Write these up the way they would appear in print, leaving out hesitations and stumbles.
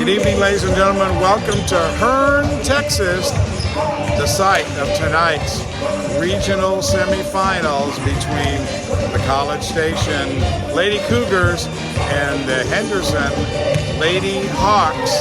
Good evening, ladies and gentlemen. Welcome to Hearn, Texas, the site of tonight's regional semifinals between the College Station Lady Cougars and the Henderson Lady Hawks.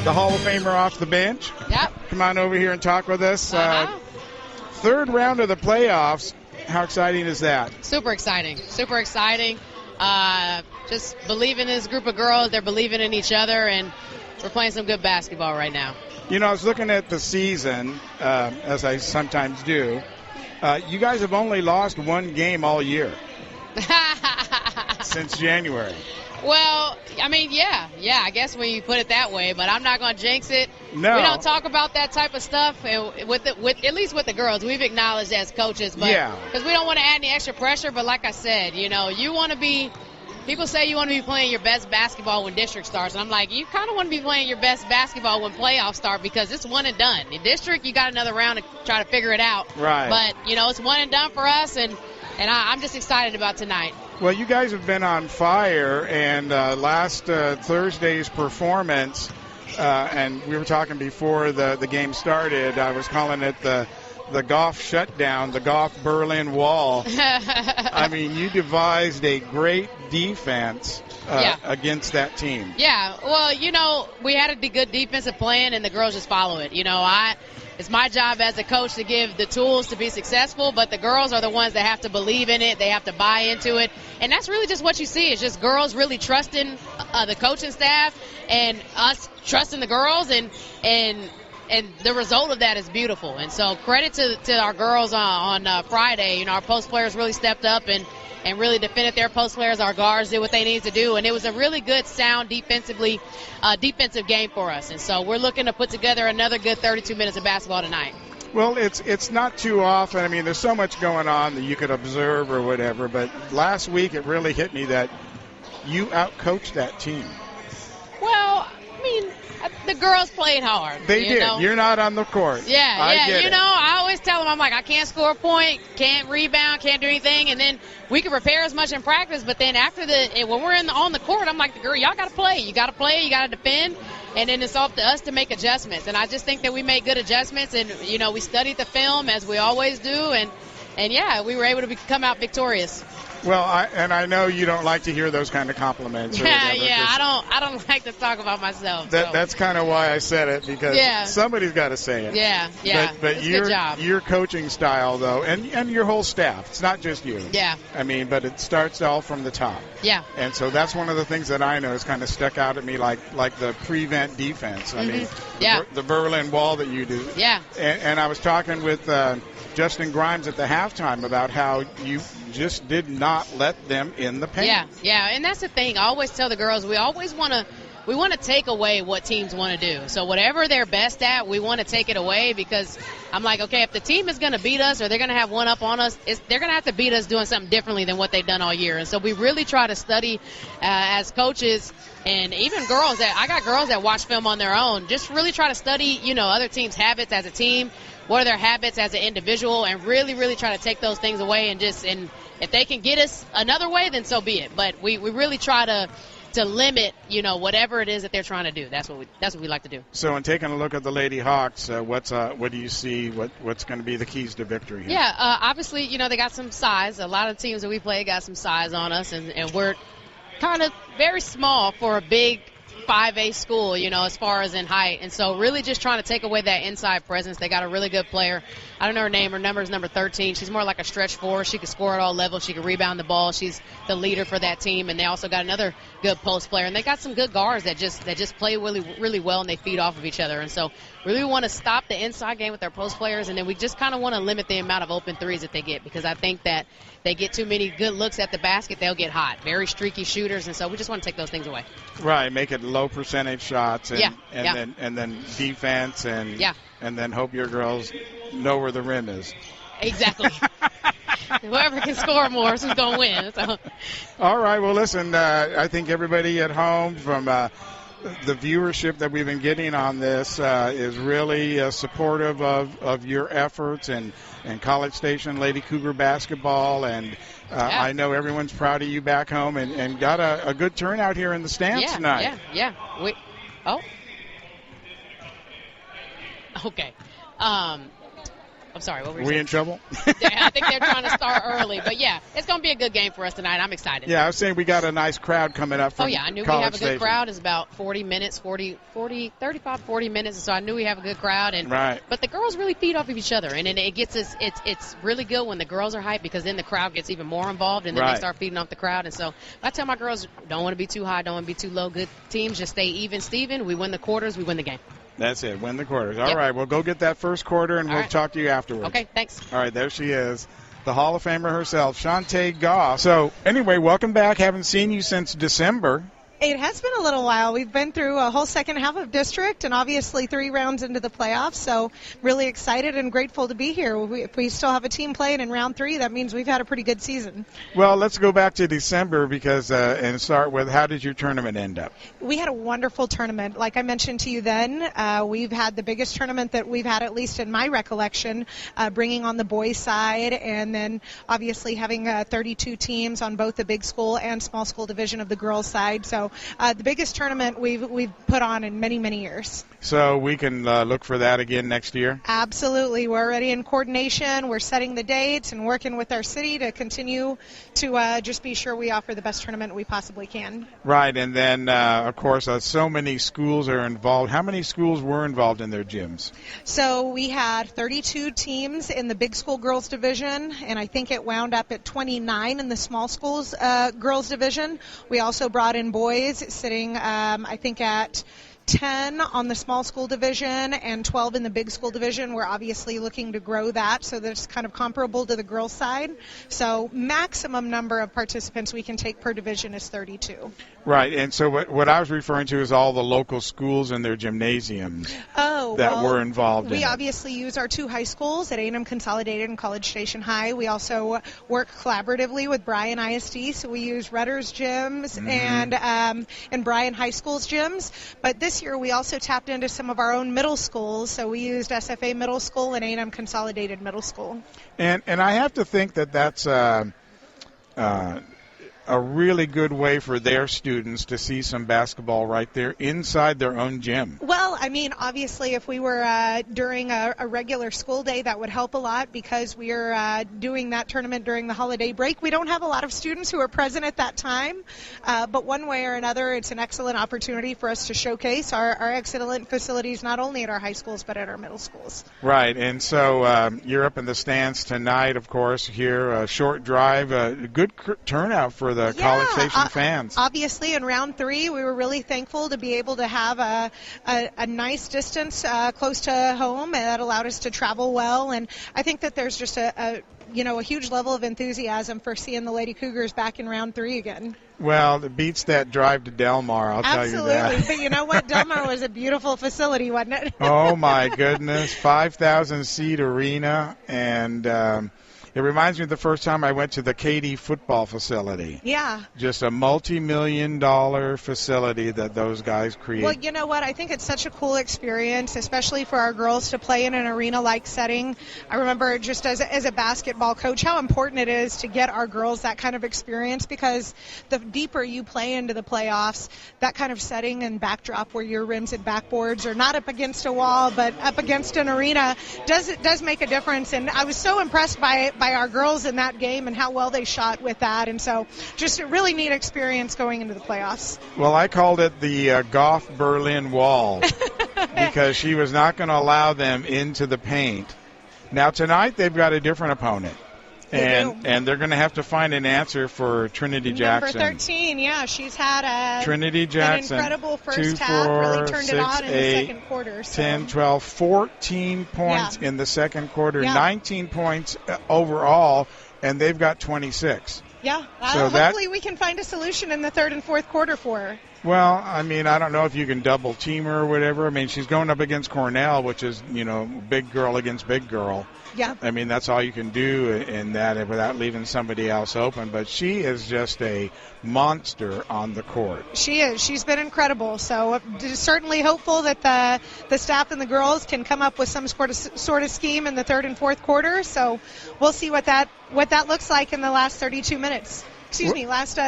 The Hall of Famer off the bench. Yep. Come on over here and talk with us. Third round of the playoffs. How exciting is that? Super exciting. Super exciting. Just believing in this group of girls. They're believing in each other, and we're playing some good basketball right now. You know, I was looking at the season, as I sometimes do. You guys have only lost one game all year since January. Well, I mean, yeah, I guess when you put it that way, but I'm not going to jinx it. No. We don't talk about that type of stuff, and with at least with the girls, we've acknowledged as coaches, but because we don't want to add any extra pressure. But like I said, you know, you want to be. People say you want to be playing your best basketball when district starts, and I'm like, you kind of want to be playing your best basketball when playoffs start because it's one and done. In district, you got another round to try to figure it out. Right. But you know, it's one and done for us, and I'm just excited about tonight. Well, you guys have been on fire, and last Thursday's performance, and we were talking before the game started, I was calling it the Goff shutdown, the Goff Berlin Wall. I mean, you devised a great defense against that team. Yeah, well, you know, we had a good defensive plan, and the girls just follow it. You know, it's my job as a coach to give the tools to be successful, but the girls are the ones that have to believe in it. They have to buy into it. And that's really just what you see. It's just girls really trusting the coaching staff and us trusting the girls, and the result of that is beautiful. And so credit to our girls on Friday. You know, our post players really stepped up and really defended their post players. Our guards did what they needed to do, and it was a really good, sound defensive game for us. And so we're looking to put together another good 32 minutes of basketball tonight. Well, it's not too often. I mean, there's so much going on that you could observe or whatever, but last week it really hit me that you outcoached that team. Well, I mean, the girls played hard. They did. Know? You're not on the court. Yeah. You know, I always tell them, I'm like, I can't score a point, can't rebound, can't do anything, and then we can prepare as much in practice. But then after when we're on the court, I'm like, girl, y'all got to play. You got to play. You got to defend. And then it's up to us to make adjustments. And I just think that we made good adjustments. And you know, we studied the film as we always do. And yeah, we were able to come out victorious. Well, I know you don't like to hear those kind of compliments. Yeah, I don't like to talk about myself. That's kind of why I said it, because somebody's got to say it. Yeah. But it's a good job. Your coaching style, though, and your whole staff, it's not just you. Yeah. I mean, but it starts all from the top. Yeah. And so that's one of the things that I know has kind of stuck out at me, like the prevent defense. I mean, the Berlin Wall that you do. Yeah. And I was talking with Justin Grimes at the halftime about how you just did not let them in the paint. Yeah, and that's the thing. I always tell the girls we want to take away what teams want to do. So whatever they're best at, we want to take it away, because I'm like, okay, if the team is going to beat us or they're going to have one up on us, they're going to have to beat us doing something differently than what they've done all year. And so we really try to study as coaches, and even girls I got girls that watch film on their own, just really try to study, you know, other teams' habits as a team. What are their habits as an individual, and really, really try to take those things away, and if they can get us another way, then so be it. But we really try to limit, you know, whatever it is that they're trying to do. That's what we like to do. So in taking a look at the Lady Hawks, what do you see? What's going to be the keys to victory here? Yeah, obviously, you know, they got some size. A lot of teams that we play got some size on us, and we're kind of very small for a big 5A school, you know, as far as in height. And so really just trying to take away that inside presence. They got a really good player. I don't know her name. Her number is number 13. She's more like a stretch four. She can score at all levels. She can rebound the ball. She's the leader for that team. And they also got another good post player. And they got some good guards that just play really, really well, and they feed off of each other. And so really want to stop the inside game with their post players. And then we just kind of want to limit the amount of open threes that they get, because I think that they get too many good looks at the basket, they'll get hot. Very streaky shooters, and so we just want to take those things away. Right, make it low percentage shots, and then defense, and then hope your girls know where the rim is. Exactly. Whoever can score more is who's going to win. So. All right, well, listen, I think everybody at home, from the viewership that we've been getting on this, is really supportive of your efforts and College Station Lady Cougar basketball, and I know everyone's proud of you back home, and got a good turnout here in the stands tonight. Yeah. Oh. Okay. I'm sorry, what were you saying? We in trouble? I think they're trying to start early. But, yeah, it's going to be a good game for us tonight. I'm excited. Yeah, I was saying we got a nice crowd coming up from Oh, yeah, I knew College we have a good Station. crowd. It's about 40 minutes, 35, 40 minutes. So I knew we have a good crowd. Right. But the girls really feed off of each other. And it gets us, it's really good when the girls are hyped because then the crowd gets even more involved and then they start feeding off the crowd. And so I tell my girls, don't want to be too high, don't want to be too low. Good teams just stay even, Steven. We win the quarters, we win the game. That's it. Win the quarters. All right. Well, go get that first quarter, and we'll talk to you afterwards. Okay, thanks. All right. There she is, the Hall of Famer herself, Shantae Goff. So, anyway, welcome back. Haven't seen you since December. It has been a little while. We've been through a whole second half of district and obviously 3 rounds into the playoffs. So really excited and grateful to be here. If we still have a team playing in round 3, that means we've had a pretty good season. Well, let's go back to December because and start with how did your tournament end up? We had a wonderful tournament. Like I mentioned to you then, we've had the biggest tournament that we've had, at least in my recollection, bringing on the boys' side and then obviously having 32 teams on both the big school and small school division of the girls' side. So the biggest tournament we've put on in many, many years. So we can look for that again next year? Absolutely. We're already in coordination. We're setting the dates and working with our city to continue to just be sure we offer the best tournament we possibly can. Right. And then, of course, so many schools are involved. How many schools were involved in their gyms? So we had 32 teams in the big school girls division, and I think it wound up at 29 in the small schools girls division. We also brought in boys sitting, I think, at 10 on the small school division and 12 in the big school division. We're obviously looking to grow that so that it's kind of comparable to the girls' side. So maximum number of participants we can take per division is 32. Right, and so what I was referring to is all the local schools and their gymnasiums were involved in it. We obviously use our 2 high schools at A&M Consolidated and College Station High. We also work collaboratively with Bryan ISD, so we use Rutter's gyms and Bryan High School's gyms. But this year we also tapped into some of our own middle schools, so we used SFA Middle School and A&M Consolidated Middle School. And I have to think that that's a really good way for their students to see some basketball right there inside their own gym. Well, I mean, obviously, if we were during a regular school day, that would help a lot because we are doing that tournament during the holiday break. We don't have a lot of students who are present at that time, but one way or another, it's an excellent opportunity for us to showcase our excellent facilities not only at our high schools but at our middle schools. Right, and so you're up in the stands tonight, of course, here, a short drive, a good turnout for the College Station fans. Obviously, in round 3, we were really thankful to be able to have a nice distance close to home, and that allowed us to travel well. And I think that there's just a huge level of enthusiasm for seeing the Lady Cougars back in round 3 again. Well, it beats that drive to Del Mar, I'll tell you that. Absolutely, but you know what? Del Mar was a beautiful facility, wasn't it? Oh, my goodness, 5,000-seat arena, and it reminds me of the first time I went to the Katy football facility. Yeah. Just a multi-million-dollar facility that those guys create. Well, you know what? I think it's such a cool experience, especially for our girls to play in an arena-like setting. I remember just as a basketball coach how important it is to get our girls that kind of experience because the deeper you play into the playoffs, that kind of setting and backdrop where your rims and backboards are not up against a wall but up against an arena does make a difference. And I was so impressed by our girls in that game and how well they shot with that. And so just a really neat experience going into the playoffs. Well, I called it the Goff Berlin Wall because she was not going to allow them into the paint. Now, tonight they've got a different opponent. And they're going to have to find an answer for Trinity Jackson. Number 13, yeah. She's had Trinity Jackson, an incredible first half. Really turned it on in the second quarter. So. 10, 12, 14 points in the second quarter, 19 points overall, and they've got 26. Yeah. So hopefully we can find a solution in the third and fourth quarter for her. Well, I mean, I don't know if you can double team her or whatever. I mean, she's going up against Cornell, which is, big girl against big girl. Yeah. I mean, that's all you can do in that without leaving somebody else open. But she is just a monster on the court. She is. She's been incredible. So certainly hopeful that the staff and the girls can come up with some sort of scheme in the third and fourth quarter. So we'll see what that looks like in the last 32 minutes. last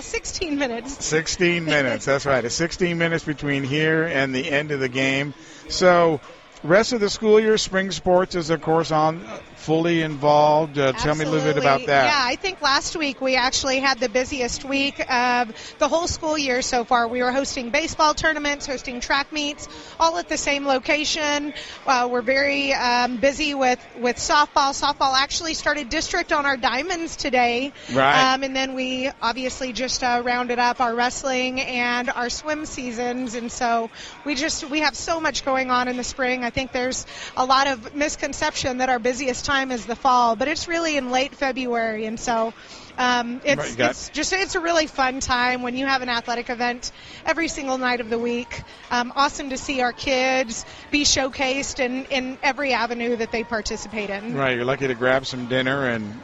16 minutes. 16 minutes, that's right. It's 16 minutes between here and the end of the game. So, rest of the school year, spring sports is, of course, on fully involved. Tell me a little bit about that. Yeah, I think last week we actually had the busiest week of the whole school year so far. We were hosting baseball tournaments, hosting track meets, all at the same location. We're very busy with softball. Softball actually started district on our diamonds today. Right. And then we obviously just rounded up our wrestling and our swim seasons. And so we have so much going on in the spring. I think there's a lot of misconception that our busiest time is the fall, but it's really in late February, and so it's a really fun time when you have an athletic event every single night of the week. Awesome to see our kids be showcased in every avenue that they participate in. Right, you're lucky to grab some dinner and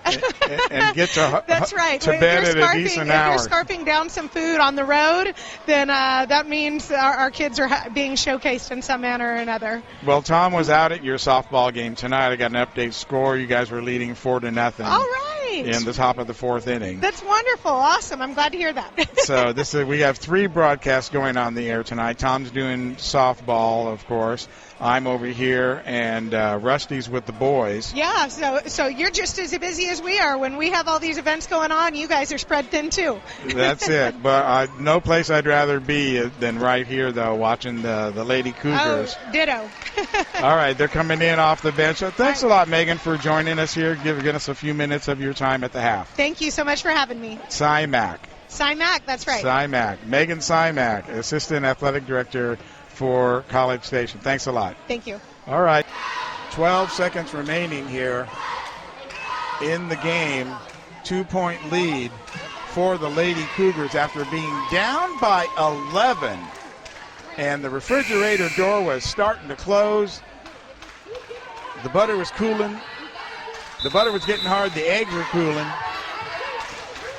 get to That's right. to bed at a decent hour. If you're scarfing down some food on the road, then that means our kids are being showcased in some manner or another. Well, Tom was out at your softball game tonight. I got an update score. You guys were leading 4-0. All right. In the top of the fourth inning. That's wonderful. Awesome. I'm glad to hear that. So we have 3 broadcasts going on the air tonight. Tom's doing softball, of course. I'm over here, and Rusty's with the boys. Yeah, so you're just as busy as we are. When we have all these events going on, you guys are spread thin, too. That's it. But no place I'd rather be than right here, though, watching the Lady Cougars. Oh, ditto. All right, they're coming in off the bench. So thanks a lot, Megan, for joining us here, giving us a few minutes of your time at the half. Thank you so much for having me. Cymac, that's right. Cymac. Megan Cymac, Assistant Athletic Director for College Station. Thanks a lot. Thank you. All right. 12 seconds remaining here in the game. 2-point lead for the Lady Cougars after being down by 11. And the refrigerator door was starting to close. The butter was cooling. The butter was getting hard. The eggs were cooling.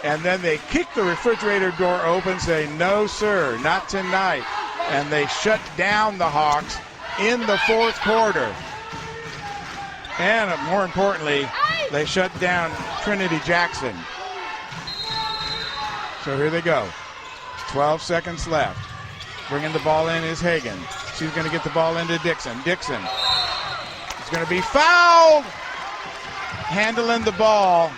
And then they kicked the refrigerator door open, saying, "No, sir, not tonight." And they shut down the Hawks in the fourth quarter. And more importantly, they shut down Trinity Jackson. So here they go. 12 seconds left. Bringing the ball in is Hagan. She's going to get the ball into Dixon. Dixon is going to be fouled. Handling the ball.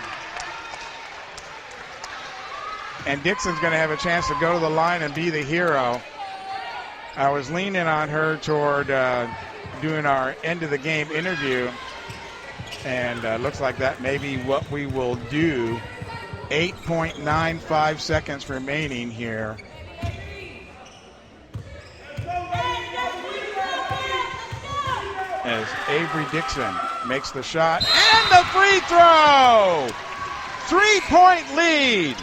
And Dixon's going to have a chance to go to the line and be the hero. I was leaning on her toward doing our end of the game interview, and looks like that may be what we will do. 8.95 seconds remaining here. As Avery Dixon makes the shot and the free throw. 3-point lead.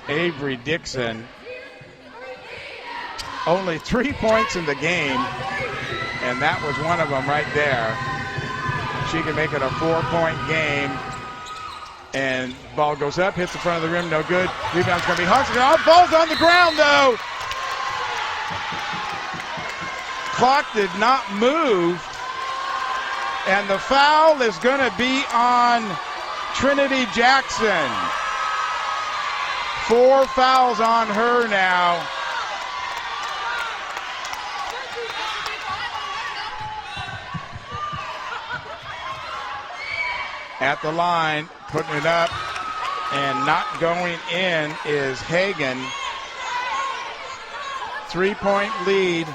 Avery Dixon, only 3 points in the game, and that was one of them right there. She can make it a 4-point game, and ball goes up, hits the front of the rim, no good. Rebound's going to be Hawks. Oh, ball's on the ground, though. Clock did not move, and the foul is going to be on Trinity Jackson. 4 fouls on her now. At the line, putting it up and not going in is Hagan. 3-point lead,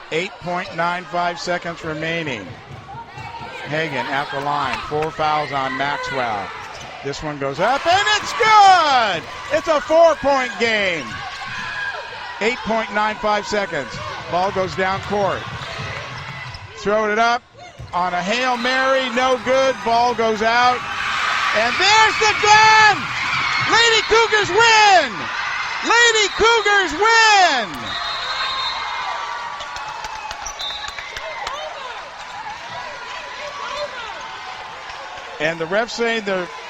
8.95 seconds remaining. Hagan at the line, 4 fouls on Maxwell. This one goes up, and it's good! It's a 4-point game. 8.95 seconds. Ball goes down court. Throw it up on a Hail Mary, no good. Ball goes out. And there's the gun! Lady Cougars win! Lady Cougars win! And the ref saying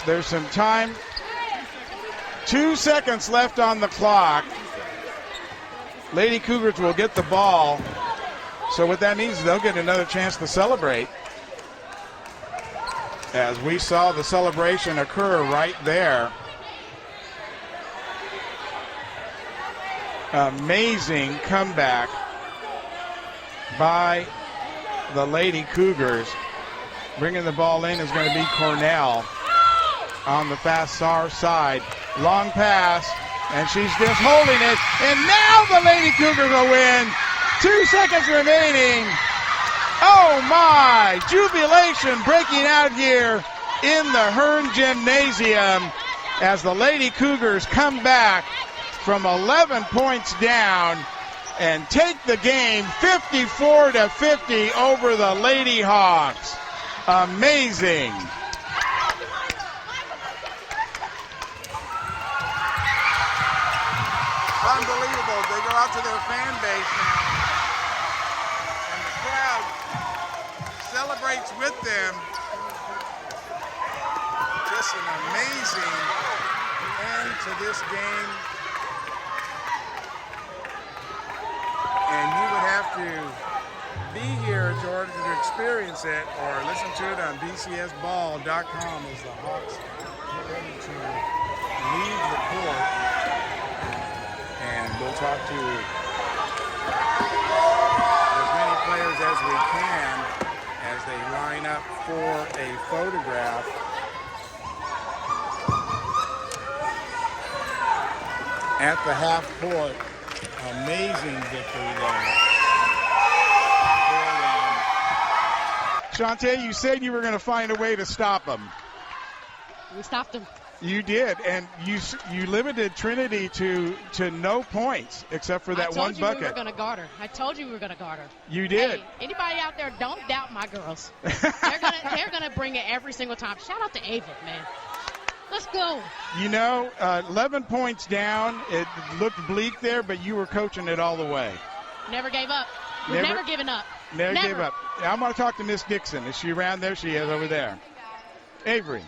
there's some time. 2 seconds left on the clock. Lady Cougars will get the ball. So what that means is they'll get another chance to celebrate. as we saw the celebration occur right there. Amazing comeback by the Lady Cougars. Bringing the ball in is going to be Cornell on the fast far side. Long pass, and she's just holding it. And now the Lady Cougars will win. 2 seconds remaining. Oh my! Jubilation breaking out here in the Hearn Gymnasium as the Lady Cougars come back from 11 points down and take the game 54-50 over the Lady Hawks. Amazing. Unbelievable. They go out to their fan base now, and the crowd celebrates with them. Just an amazing end to this game. And you would have to be here, Jordan, to experience it, or listen to it on bcsball.com as the Hawks get ready to leave the court. And we'll talk to as many players as we can as they line up for a photograph. At the half court. Amazing victory there. Shantae, you said you were going to find a way to stop them. We stopped them. You did, and you limited Trinity to no points except for that one bucket. I told you we were going to guard her. I told you we were going to guard her. You did. Hey, anybody out there, don't doubt my girls. They're gonna bring it every single time. Shout out to Ava, man. Let's go. You know, 11 points down. It looked bleak there, but you were coaching it all the way. Never gave up. We've never given up. Never gave up. I'm going to talk to Miss Dixon. Is she around there? She is over there. Avery,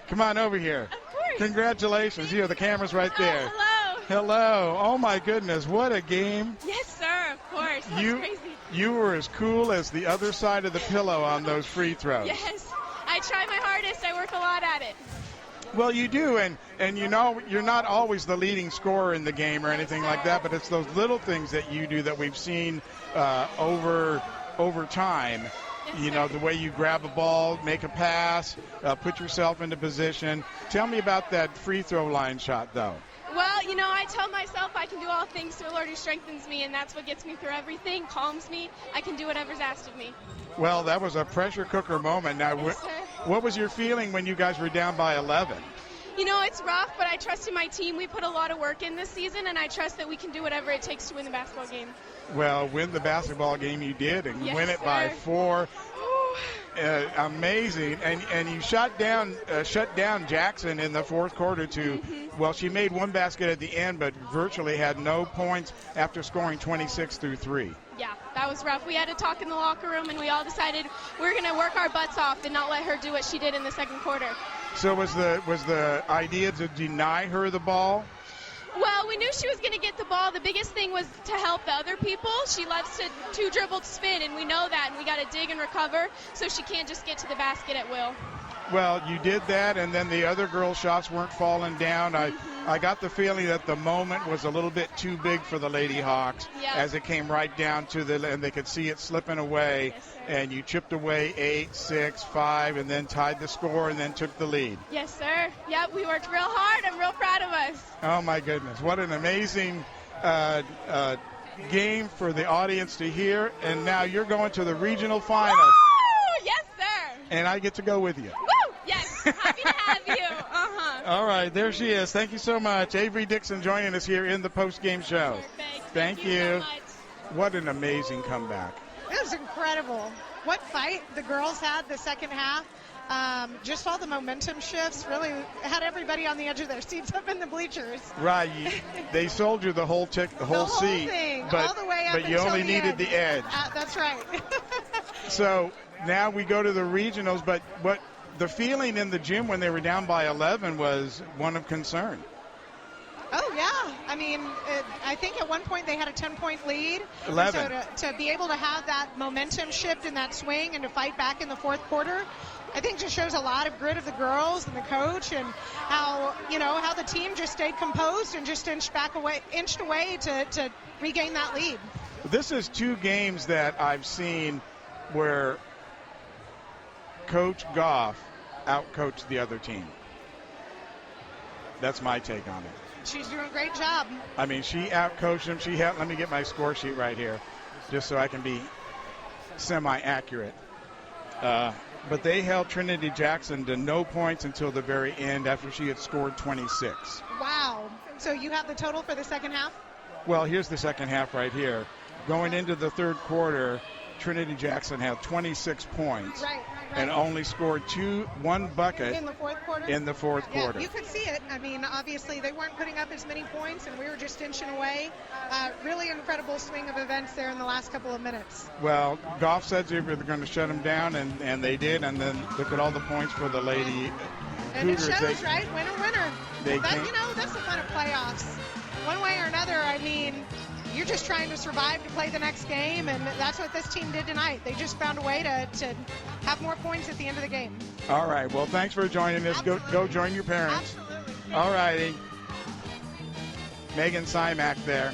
come on over here. Of course. Congratulations. The camera's right there. Hello. Hello. Oh, my goodness. What a game. Yes, sir. Of course. That was crazy. You were as cool as the other side of the pillow on those free throws. Yes. I try my hardest. I work a lot at it. Well, you do, and you know you're not always the leading scorer in the game or anything like that, but it's those little things that you do that we've seen over time. You know, the way you grab a ball, make a pass, put yourself into position. Tell me about that free throw line shot, though. Well, you know, I tell myself I can do all things through the Lord who strengthens me, and that's what gets me through everything, calms me. I can do whatever's asked of me. Well, that was a pressure cooker moment. Now, Yes, sir. What was your feeling when you guys were down by 11? You know, it's rough, but I trust in my team. We put a lot of work in this season, and I trust that we can do whatever it takes to win the basketball game. Well, win the basketball game you did, and Yes, win it sir. by 4. Amazing, and you shut down Jackson in the fourth quarter to, well, she made one basket at the end, but virtually had no points after scoring 26 through 3. Yeah, that was rough. We had to talk in the locker room, and we all decided we're going to work our butts off and not let her do what she did in the second quarter. So was the idea to deny her the ball? Well, we knew she was going to get the ball. The biggest thing was to help the other people. She loves to dribble spin, and we know that, and we got to dig and recover so she can't just get to the basket at will. Well, you did that, and then the other girls' shots weren't falling down. I got the feeling that the moment was a little bit too big for the Lady Hawks as it came right down to and they could see it slipping away. Yes, sir. And you chipped away 8, 6, 5, and then tied the score and then took the lead. Yes, sir. Yep, we worked real hard. I'm real proud of us. Oh, my goodness. What an amazing game for the audience to hear. And now you're going to the regional finals. Woo! Yes, sir. And I get to go with you. Woo! Yes. Happy to have you. All right, there she is. Thank you so much. Avery Dixon joining us here in the post-game show. Perfect. Thank you. So much. What an amazing comeback. It was incredible. What fight the girls had the second half. Just all the momentum shifts really had everybody on the edge of their seats up in the bleachers. Right. They sold you the whole seat. Thing, but, all the way up but you until only the needed end. the edge. That's right. So now we go to the regionals, but what the feeling in the gym when they were down by 11 was one of concern. Oh, yeah. I mean, I think at one point they had a 10-point lead. 11. So to be able to have that momentum shift in that swing and to fight back in the fourth quarter, I think just shows a lot of grit of the girls and the coach, and how the team just stayed composed and just inched away to regain that lead. This is 2 games that I've seen where Coach Goff outcoached the other team. That's my take on it. She's doing a great job. I mean, she outcoached them. Let me get my score sheet right here, just so I can be semi-accurate. But they held Trinity Jackson to no points until the very end after she had scored 26. Wow. So you have the total for the second half? Well, here's the second half right here. Going into the third quarter, Trinity Jackson had 26 points. Right. And only scored one bucket in the fourth quarter. quarter. You could see it. I mean, obviously they weren't putting up as many points, and we were just inching away. Really incredible swing of events there in the last couple of minutes. Well, Goff said they were going to shut them down, and they did. And then look at all the points for the Lady Cougars. And it shows, right? Winner. That's the fun of playoffs. One way or another, I mean, you're just trying to survive to play the next game, and that's what this team did tonight. They just found a way to have more points at the end of the game. All right. Well, thanks for joining us. Go join your parents. Absolutely. All righty. Megan Simak there.